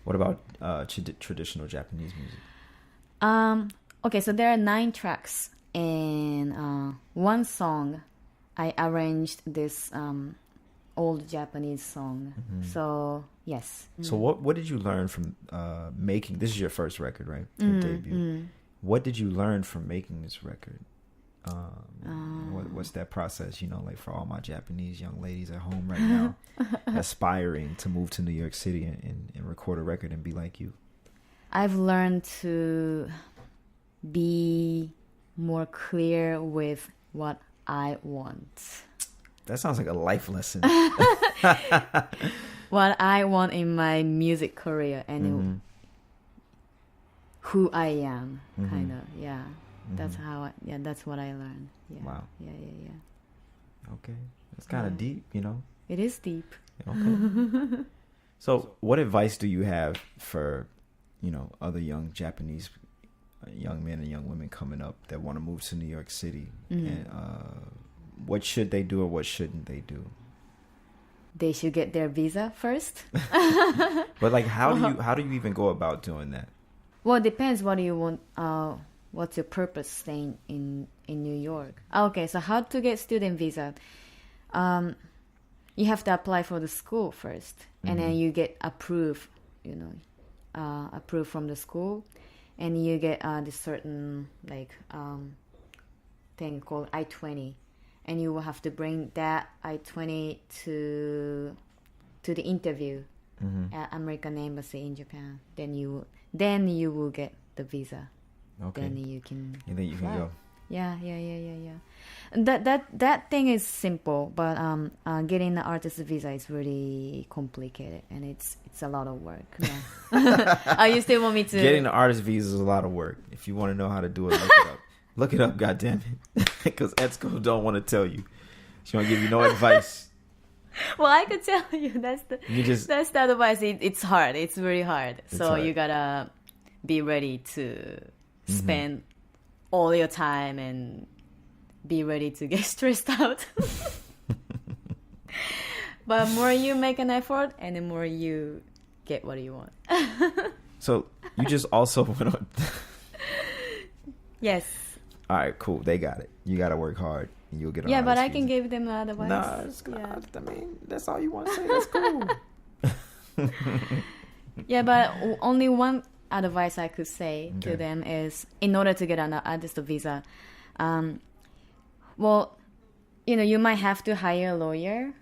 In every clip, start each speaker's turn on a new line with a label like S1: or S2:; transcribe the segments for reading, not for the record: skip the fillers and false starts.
S1: What about traditional Japanese music?
S2: Okay, so there are 9 tracks, and one song I arranged this old Japanese song. So yes.
S1: So what did you learn from making? This is your first record, right? Your debut. What did you learn from making this record? What's that process? Like for all my Japanese young ladies at home right now, aspiring to move to New York City and record a record and be like you.
S2: I've learned to be more clear with what I want.
S1: That sounds like a life lesson.
S2: What I want in my music career and who I am, kind of. Yeah, that's how. That's what I learned. Yeah.
S1: Wow.
S2: Yeah.
S1: Okay, that's kind of deep,
S2: It is deep.
S1: Okay. So, what advice do you have for, other young Japanese young men and young women coming up that want to move to New York City? And what should they do or what shouldn't they do?
S2: They should get their visa first.
S1: But like, how do you even go about doing that?
S2: Well, it depends what you want. What's your purpose staying in New York? Okay, so how to get student visa? You have to apply for the school first, and then you get approved. Approved from the school, and you get this certain thing called I-20, and you will have to bring that I-20 to the interview at American Embassy in Japan. Then you will get the visa.
S1: Okay.
S2: Then you can.
S1: And then you can go.
S2: Yeah. That thing is simple, but getting the artist visa is really complicated, and it's a lot of work. Yeah. You still want me to?
S1: Getting the artist visa is a lot of work. If you want to know how to do it, look it up. Look it up, goddammit. Because Etsuko don't want to tell you. She won't give you no advice.
S2: Well, I could tell you that's the advice. It's hard. It's very hard. So you gotta be ready to spend all your time and be ready to get stressed out. But more you make an effort, and the more you get what you want.
S1: So you just also went on.
S2: Yes.
S1: All right, cool. They got it. You got to work hard, and you'll get.
S2: Yeah, but I can give them advice.
S1: Nah, I mean, that's all you want to say. That's cool.
S2: Yeah, but only one advice I could say to them is, in order to get an artist visa, well, you might have to hire a lawyer.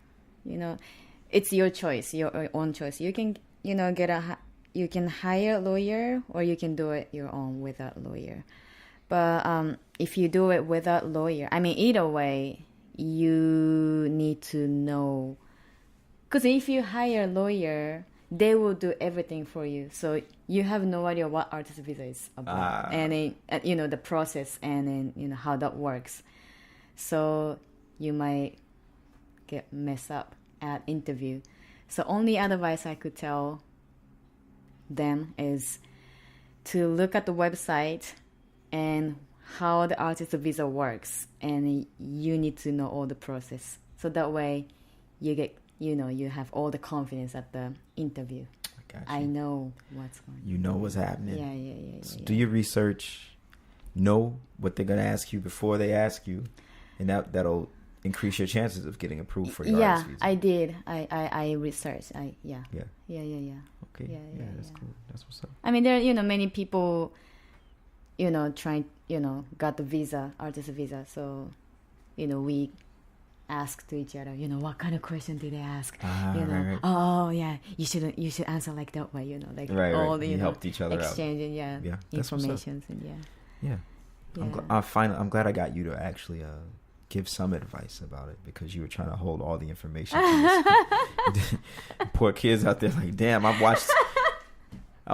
S2: It's your choice, your own choice. You can, you can hire a lawyer, or you can do it your own without lawyer. But if you do it without lawyer, I mean, either way, you need to know. Because if you hire a lawyer, they will do everything for you. So you have no idea what artist visa is about. And, the process and then, how that works. So you might get messed up at interview. So only advice I could tell them is to look at the website and how the artist visa works, and you need to know all the process. So that way you get, you have all the confidence at the interview. I know what's going on.
S1: You know what's happening.
S2: Yeah.
S1: So do your research, know what they're going to ask you before they ask you, and that'll increase your chances of getting approved for your artist visa.
S2: I did. I researched. Yeah.
S1: Okay.
S2: Yeah,
S1: that's cool. That's what's up.
S2: I mean, there are, many people, trying, got the visa, artist visa. So, we ask to each other, what kind of question did they ask?
S1: Right.
S2: Oh yeah, you should answer like that way, all the,
S1: helped each other
S2: exchanging,
S1: out.
S2: Information and
S1: yeah. I'm glad I got you to actually give some advice about it, because you were trying to hold all the information. Poor kids out there like, damn, I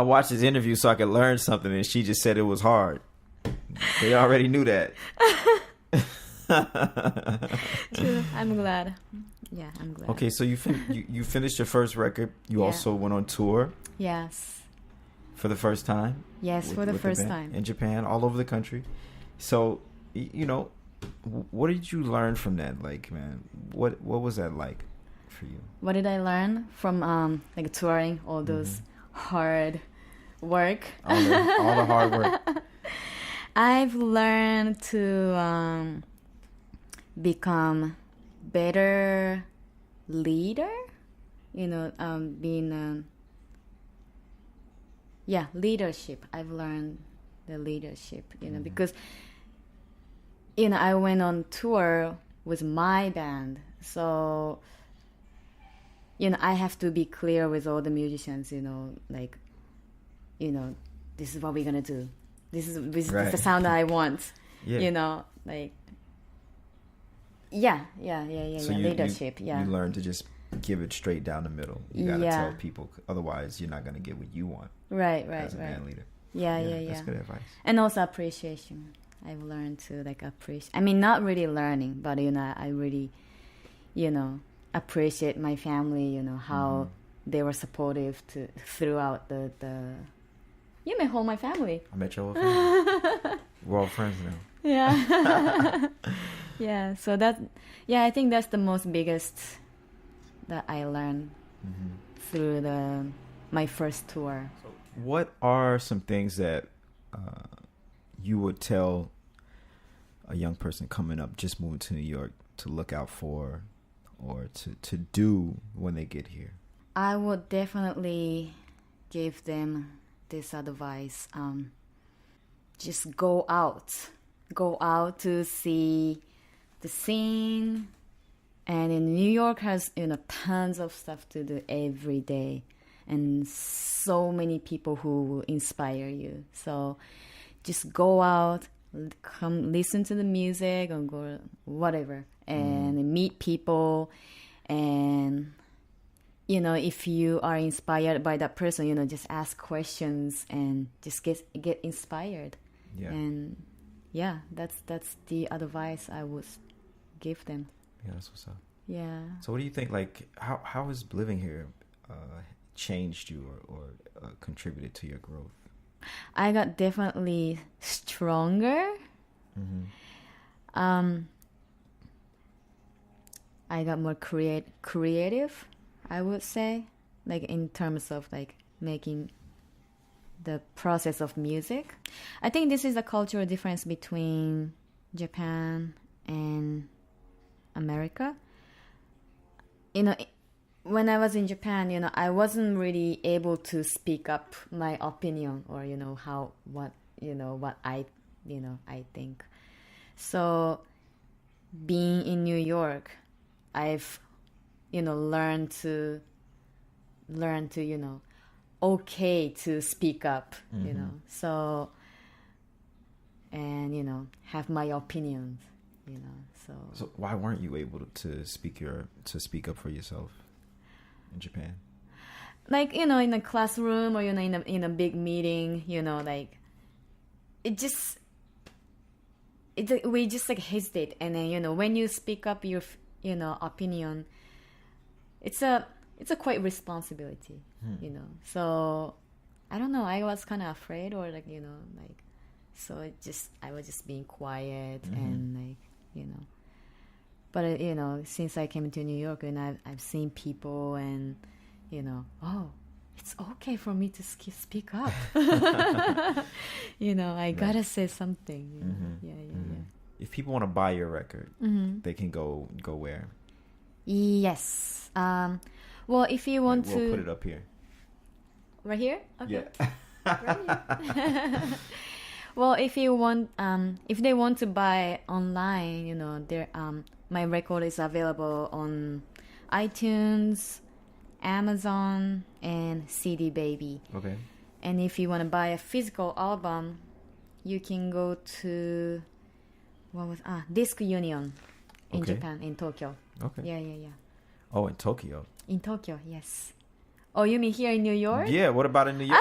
S1: watched this interview so I could learn something, and she just said it was hard. They already knew that.
S2: True. I'm glad. Yeah, I'm glad.
S1: Okay, so you finished your first record. You also went on tour.
S2: Yes.
S1: For the first time.
S2: Yes, for the first time
S1: in Japan, all over the country. So, what did you learn from that? Like, man, what was that like for you?
S2: What did I learn from touring all those hard work.
S1: All the hard work.
S2: I've learned to become better leader. Being leadership. I've learned the leadership. Because I went on tour with my band, so I have to be clear with all the musicians. This is what we're gonna do. This is the sound that I want.
S1: Yeah. So
S2: leadership.
S1: You learn to just give it straight down the middle. You gotta tell people, otherwise you're not gonna get what you want.
S2: Right.
S1: As a band leader.
S2: Yeah.
S1: That's good advice.
S2: And also appreciation. I've learned to appreciate. I mean, not really learning, but I really, appreciate my family. How they were supportive throughout the. You may hold my family.
S1: I met your whole family. We're all friends now.
S2: Yeah. Yeah. So I think that's the most biggest that I learned through my first tour.
S1: So what are some things that you would tell a young person coming up, just moving to New York, to look out for or to do when they get here?
S2: I would definitely give them this advice. Just go out to see the scene. And in New York has tons of stuff to do every day, and so many people who will inspire you. So just go out, come listen to the music, or go whatever, and meet people. And if you are inspired by that person, just ask questions and just get inspired.
S1: Yeah.
S2: And that's the advice I would give them.
S1: Yeah, that's what's up.
S2: Yeah.
S1: So what do you think, how has living here changed you or contributed to your growth?
S2: I got definitely stronger. I got more creative, I would say, in terms of making the process of music. I think this is a cultural difference between Japan and America. When I was in Japan, I wasn't really able to speak up my opinion or what I think. So being in New York, I've learned to okay to speak up, so and have my opinions.
S1: So why weren't you able to speak up for yourself in Japan?
S2: In a classroom or in a big meeting, we just hesitate, and then when you speak up your opinion, it's a quite responsibility, So I don't know, I was kind of afraid, or so I was just being quiet and but since I came to New York, and I've seen people, and it's okay for me to speak up. I gotta say something. Yeah.
S1: If people want to buy your record, they can go where?
S2: Yes. Well, if you want
S1: we'll put it up here.
S2: Right here? Okay.
S1: Yeah.
S2: Right here. Well, if you want, if they want to buy online, my record is available on iTunes, Amazon, and CD Baby.
S1: Okay.
S2: And if you want to buy a physical album, you can go to Disc Union in Japan, in Tokyo.
S1: Okay.
S2: Yeah.
S1: Oh, in Tokyo.
S2: In Tokyo, yes. Oh, you mean here in New York?
S1: Yeah. What about in New York?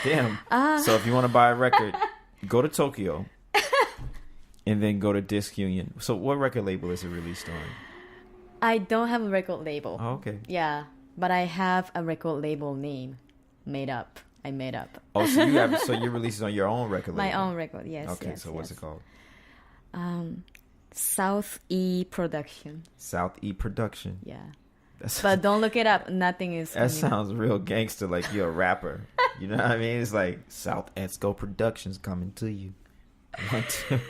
S1: Damn. So if you want to buy a record, go to Tokyo, and then go to Disc Union. So what record label is it released on?
S2: I don't have a record label.
S1: Oh, okay.
S2: Yeah, but I have a record label name made up. I made up.
S1: Oh, so you release it on your own record label?
S2: My own record, yes.
S1: Okay,
S2: yes,
S1: so what's it called?
S2: South E Production.
S1: South E Production.
S2: Yeah. But don't look it up. Nothing is.
S1: That sounds real gangster, like you're a rapper. You know what I mean? It's like South Etsuko Productions coming to you. 1, 2.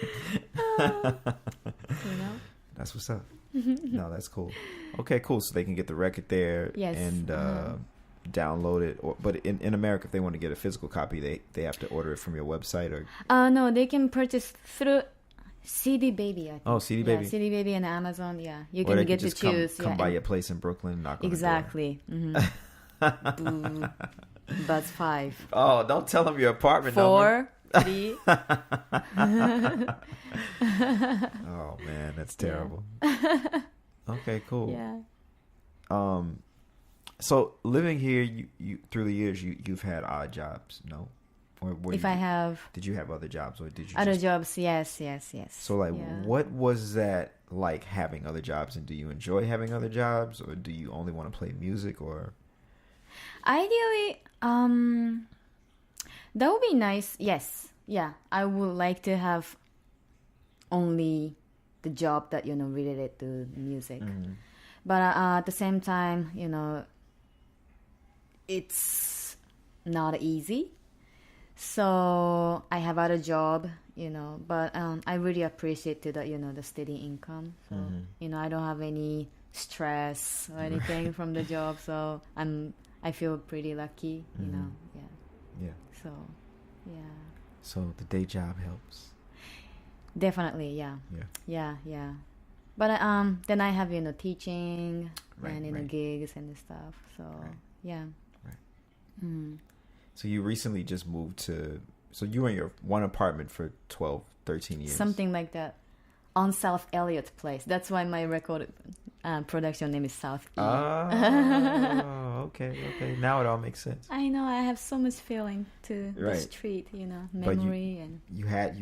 S1: That's what's up. No, that's cool. Okay, cool. So they can get the record there and download it. But in America, if they want to get a physical copy, they have to order it from your website or.
S2: No, they can purchase through CD Baby. I think.
S1: Oh, CD Baby.
S2: Yeah, CD Baby and Amazon. Yeah, you can get to choose.
S1: Come by your place in Brooklyn, knock on
S2: exactly.
S1: the door.
S2: Buzz 5.
S1: Oh, don't tell them your apartment
S2: 4, 3.
S1: Oh man, that's terrible. Yeah. Okay, cool.
S2: Yeah.
S1: So living here, you through the years, you've had odd jobs, no? Or
S2: did
S1: you have other jobs, or did you
S2: other jobs? Yes.
S1: So like, what was that like having other jobs, and do you enjoy having other jobs, or do you only want to play music, or?
S2: Ideally, that would be nice. Yes, yeah, I would like to have only the job that related to music, but at the same time, it's not easy. So I have other job, but I really appreciate that the steady income. So I don't have any stress or anything from the job. So I feel pretty lucky,
S1: Yeah.
S2: So, yeah.
S1: So the day job helps.
S2: Definitely, yeah. Yeah. But then I have teaching and gigs and stuff. So yeah.
S1: Right. So you recently just moved to. So you were in your one apartment for 12, 13 years.
S2: Something like that. On South Elliott Place. That's why my record production name is South E.
S1: Oh, okay. Now it all makes sense.
S2: I know. I have so much feeling to the street. Memory and.
S1: You had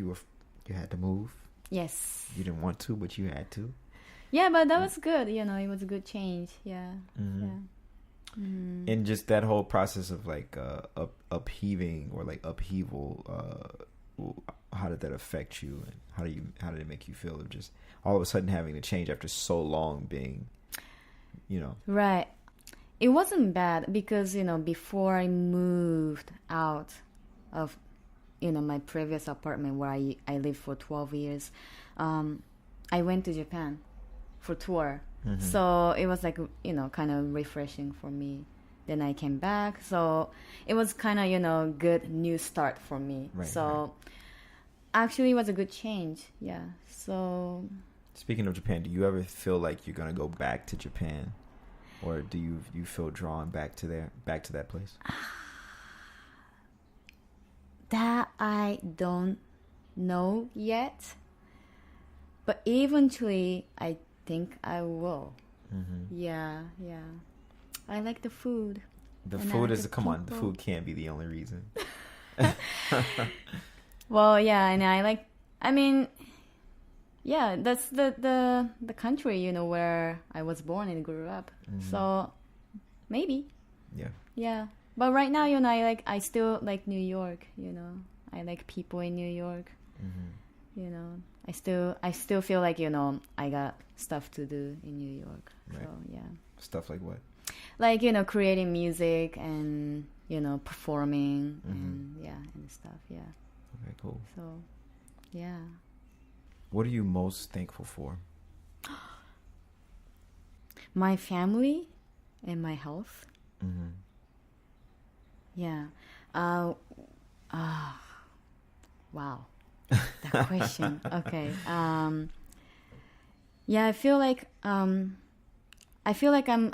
S1: to move.
S2: Yes.
S1: You didn't want to, but you had to.
S2: Yeah, but that was good. It was a good change. Yeah.
S1: Mm-hmm.
S2: Yeah. Mm.
S1: And just that whole process of like upheaving or like upheaval, how did that affect you, and how did it make you feel of just all of a sudden having to change after so long being,
S2: Right. It wasn't bad because before I moved out of my previous apartment where I lived for 12 years, I went to Japan for tour. Mm-hmm. So it was like, kind of refreshing for me. Then I came back. So it was kind of, good new start for me.
S1: Right,
S2: so actually it was a good change. Yeah. So.
S1: Speaking of Japan, do you ever feel like you're going to go back to Japan? Or do you feel drawn back to that place?
S2: That I don't know yet. But eventually I think I will.
S1: Mm-hmm.
S2: Yeah. I like the food.
S1: The food is come on. The food can't be the only reason.
S2: Well, yeah, and I like. I mean, yeah, that's the country where I was born and grew up. Mm-hmm. So maybe.
S1: Yeah.
S2: Yeah, but right now, I still like New York. I like people in New York. Mm-hmm. I still feel like I got stuff to do in New York.
S1: Right.
S2: So yeah.
S1: Stuff like what?
S2: Like creating music and performing and stuff. Yeah.
S1: Okay, cool.
S2: So, yeah.
S1: What are you most thankful for?
S2: My family and my health.
S1: Mm-hmm.
S2: Yeah. Wow. That question. Okay. Yeah, I feel like I'm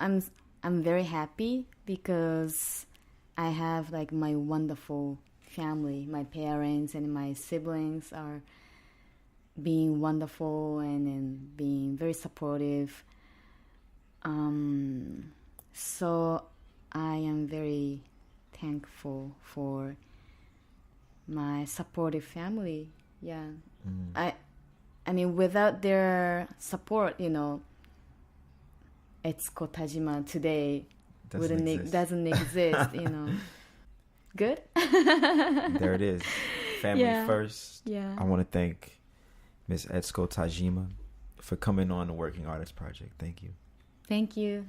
S2: very happy because I have like my wonderful family. My parents and my siblings are being wonderful and being very supportive. So I am very thankful for my supportive family. Yeah. I mean, without their support, Etsuko Tajima today doesn't exist, Good?
S1: There it is. Family first.
S2: Yeah.
S1: I want to thank Miss Etsuko Tajima for coming on the Working Artist Project. Thank you.
S2: Thank you.